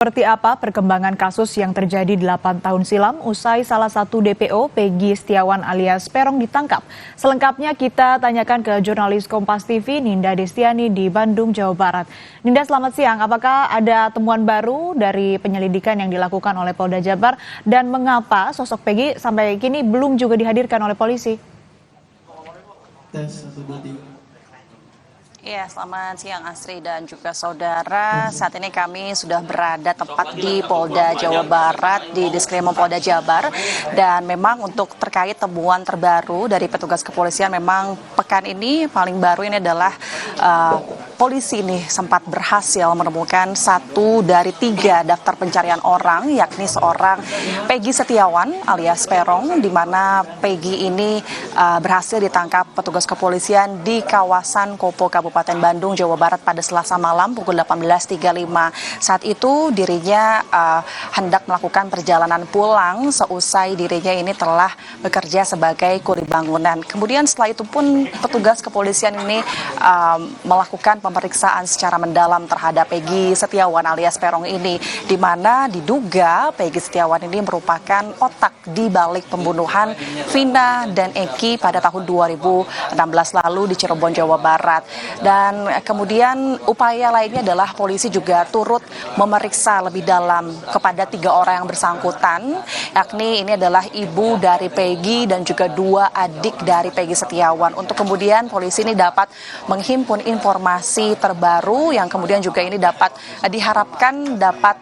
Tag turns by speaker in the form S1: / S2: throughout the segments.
S1: Seperti apa perkembangan kasus yang terjadi 8 tahun silam usai salah satu DPO Peggy Setiawan alias Peron ditangkap? Selengkapnya kita tanyakan ke jurnalis Kompas TV Ninda Destiani di Bandung, Jawa Barat. Ninda, selamat siang. Apakah ada temuan baru dari penyelidikan yang dilakukan oleh Polda Jabar dan mengapa sosok Peggy sampai kini belum juga dihadirkan oleh polisi?
S2: Ya, selamat siang Asri dan juga saudara. Saat ini kami sudah berada tepat di Polda Jawa Barat, di Diskrimum Polda Jabar. Dan memang untuk terkait temuan terbaru dari petugas kepolisian, memang pekan ini paling baru ini adalah polisi ini sempat berhasil menemukan 1 dari 3 daftar pencarian orang, yakni seorang Peggy Setiawan alias Peron, di mana Peggy ini berhasil ditangkap petugas kepolisian di kawasan Kopo, Kabupaten Bandung, Jawa Barat pada Selasa malam pukul 18.35. Saat itu dirinya hendak melakukan perjalanan pulang seusai dirinya ini telah bekerja sebagai kuli bangunan. Kemudian setelah itu pun petugas kepolisian ini melakukan pemeriksaan secara mendalam terhadap Peggy Setiawan alias Peron ini, di mana diduga Peggy Setiawan ini merupakan otak di balik pembunuhan Vina dan Eki pada tahun 2016 lalu di Cirebon, Jawa Barat. Dan kemudian upaya lainnya adalah polisi juga turut memeriksa lebih dalam kepada 3 orang yang bersangkutan, yakni ini adalah ibu dari Peggy dan juga 2 adik dari Peggy Setiawan. Untuk kemudian polisi ini dapat menghimpun informasi terbaru yang kemudian juga ini dapat diharapkan dapat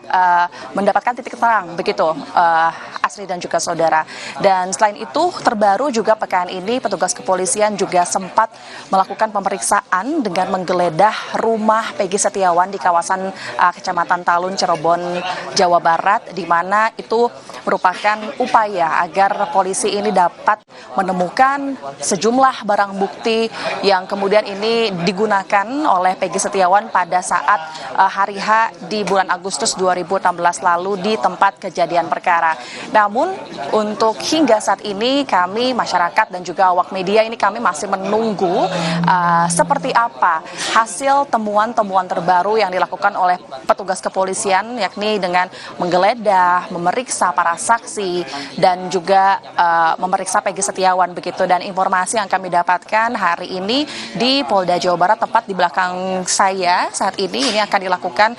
S2: mendapatkan titik terang begitu Asri dan juga saudara. Dan selain itu terbaru juga pekan ini petugas kepolisian juga sempat melakukan pemeriksaan dengan menggeledah rumah Peggy Setiawan di kawasan Kecamatan Talun, Cirebon, Jawa Barat, di mana itu merupakan upaya agar polisi ini dapat menemukan sejumlah barang bukti yang kemudian ini digunakan oleh Peggy Setiawan pada saat hari H di bulan Agustus 2016 lalu di tempat kejadian perkara. Namun untuk hingga saat ini kami masyarakat dan juga awak media ini kami masih menunggu seperti apa hasil temuan-temuan terbaru yang dilakukan oleh petugas kepolisian, yakni dengan menggeledah, memeriksa para saksi dan juga memeriksa Peggy Setiawan begitu. Dan informasi yang kami dapatkan hari ini di Polda Jawa Barat, tepat di belakang saya saat ini akan dilakukan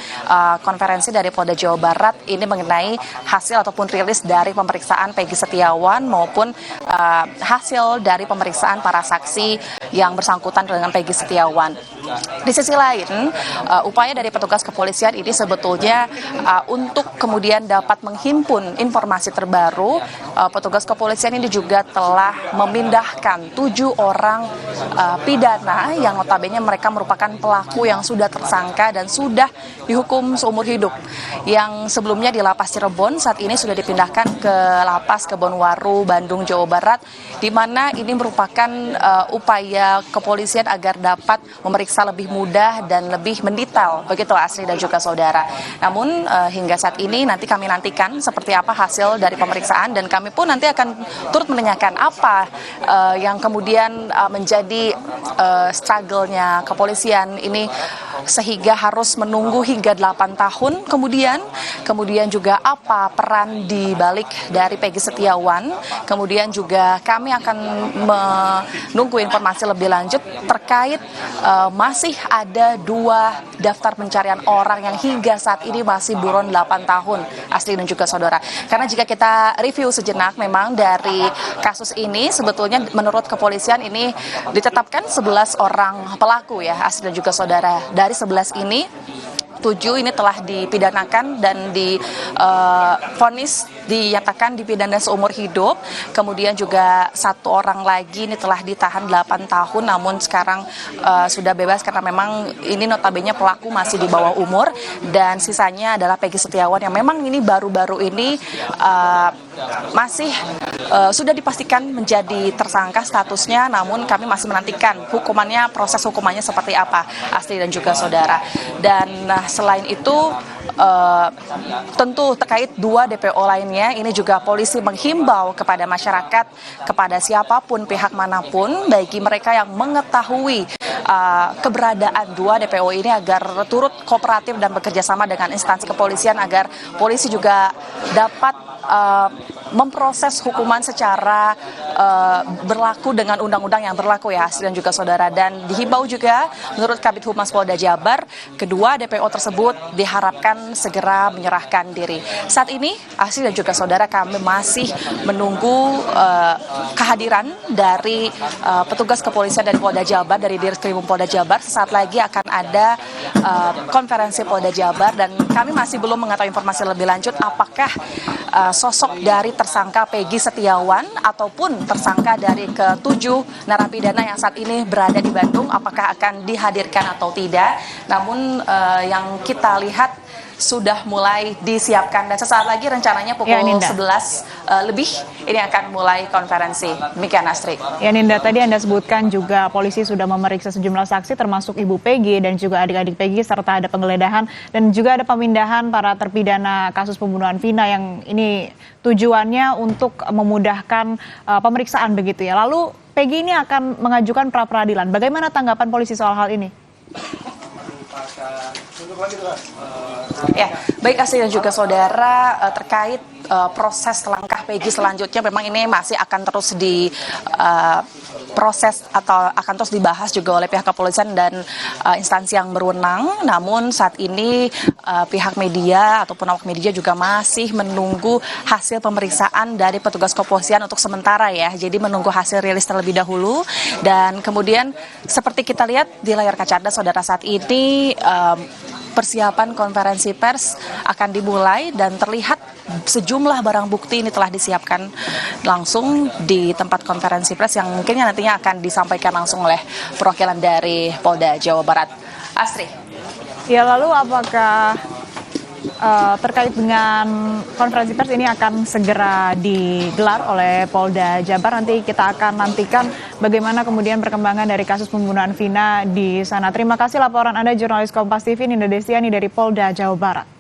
S2: konferensi dari Polda Jawa Barat ini mengenai hasil ataupun rilis dari pemeriksaan Peggy Setiawan maupun hasil dari pemeriksaan para saksi yang bersangkutan dengan Peggy Setiawan. Di sisi lain, upaya dari petugas kepolisian ini sebetulnya untuk kemudian dapat menghimpun informasi terbaru, petugas kepolisian ini juga telah memindahkan 7 orang pidana yang notabene mereka merupakan pelaku yang sudah tersangka dan sudah dihukum seumur hidup. Yang sebelumnya di Lapas Cirebon, saat ini sudah dipindahkan ke Lapas Kebonwaru, Bandung, Jawa Barat, di mana ini merupakan upaya kepolisian agar dapat memeriksa lebih mudah dan lebih mendetail, begitu Asri dan juga saudara. Namun hingga saat ini nanti kami nantikan seperti apa hasil dari pemeriksaan, dan kami pun nanti akan turut menanyakan apa yang kemudian menjadi struggle-nya kepolisian ini sehingga harus menunggu hingga 8 tahun kemudian juga apa peran di balik dari Peggy Setiawan. Kemudian juga kami akan menunggu informasi lebih lanjut terkait masih ada 2 daftar pencarian orang yang hingga saat ini masih buron 8 tahun, Asli dan juga saudara. Karena jika kita review sejenak memang dari kasus ini sebetulnya menurut kepolisian ini ditetapkan 11 orang pelaku ya, Asli dan juga saudara. Dari 11 ini 7 ini telah dipidanakan dan divonis dinyatakan dipidana seumur hidup. Kemudian juga 1 orang lagi ini telah ditahan 8 tahun namun sekarang sudah bebas karena memang ini notabene pelaku masih di bawah umur. Dan sisanya adalah Peggy Setiawan yang memang ini baru-baru ini masih sudah dipastikan menjadi tersangka statusnya, namun kami masih menantikan hukumannya, proses hukumannya seperti apa, Asli dan juga saudara. Dan selain itu tentu terkait 2 DPO lainnya, ini juga polisi menghimbau kepada masyarakat, kepada siapapun pihak manapun, bagi mereka yang mengetahui keberadaan dua DPO ini agar turut kooperatif dan bekerja sama dengan instansi kepolisian agar polisi juga dapat memproses hukuman secara berlaku dengan undang-undang yang berlaku ya Asri dan juga saudara. Dan dihimbau juga menurut Kabid Humas Polda Jabar, kedua DPO tersebut diharapkan segera menyerahkan diri. Saat ini Asri dan juga saudara, kami masih menunggu kehadiran dari petugas kepolisian dari Polda Jabar, dari Dirkrimum Polda Jabar. Sesaat lagi akan ada konferensi Polda Jabar dan kami masih belum mengetahui informasi lebih lanjut apakah sosok dari tersangka Peggy Setiawan ataupun tersangka dari ke-7 narapidana yang saat ini berada di Bandung apakah akan dihadirkan atau tidak. Namun yang kita lihat sudah mulai disiapkan dan sesaat lagi rencananya pukul 11 lebih ini akan mulai konferensi. Demikian Astrid.
S1: Ya Ninda, tadi Anda sebutkan juga polisi sudah memeriksa sejumlah saksi termasuk Ibu Peggy dan juga adik-adik Peggy serta ada penggeledahan dan juga ada pemindahan para terpidana kasus pembunuhan Vina yang ini tujuannya untuk memudahkan pemeriksaan begitu ya. Lalu Peggy ini akan mengajukan pra peradilan. Bagaimana tanggapan polisi soal hal ini?
S2: Ya, baik Asri dan juga saudara, terkait proses langkah Peggy selanjutnya memang ini masih akan terus diproses atau akan terus dibahas juga oleh pihak kepolisian dan instansi yang berwenang. Namun saat ini pihak media ataupun awak media juga masih menunggu hasil pemeriksaan dari petugas kepolisian untuk sementara ya. Jadi menunggu hasil rilis terlebih dahulu dan kemudian seperti kita lihat di layar kaca Anda saudara, saat ini persiapan konferensi pers akan dimulai dan terlihat sejumlah barang bukti ini telah disiapkan langsung di tempat konferensi pers yang mungkinnya nantinya akan disampaikan langsung oleh perwakilan dari Polda Jawa Barat. Asri.
S1: Ya, lalu apakah terkait dengan konferensi pers ini akan segera digelar oleh Polda Jabar? Nanti kita akan nantikan bagaimana kemudian perkembangan dari kasus pembunuhan Vina di sana. Terima kasih laporan Anda jurnalis Kompas TV Ninda Destiani dari Polda Jawa Barat.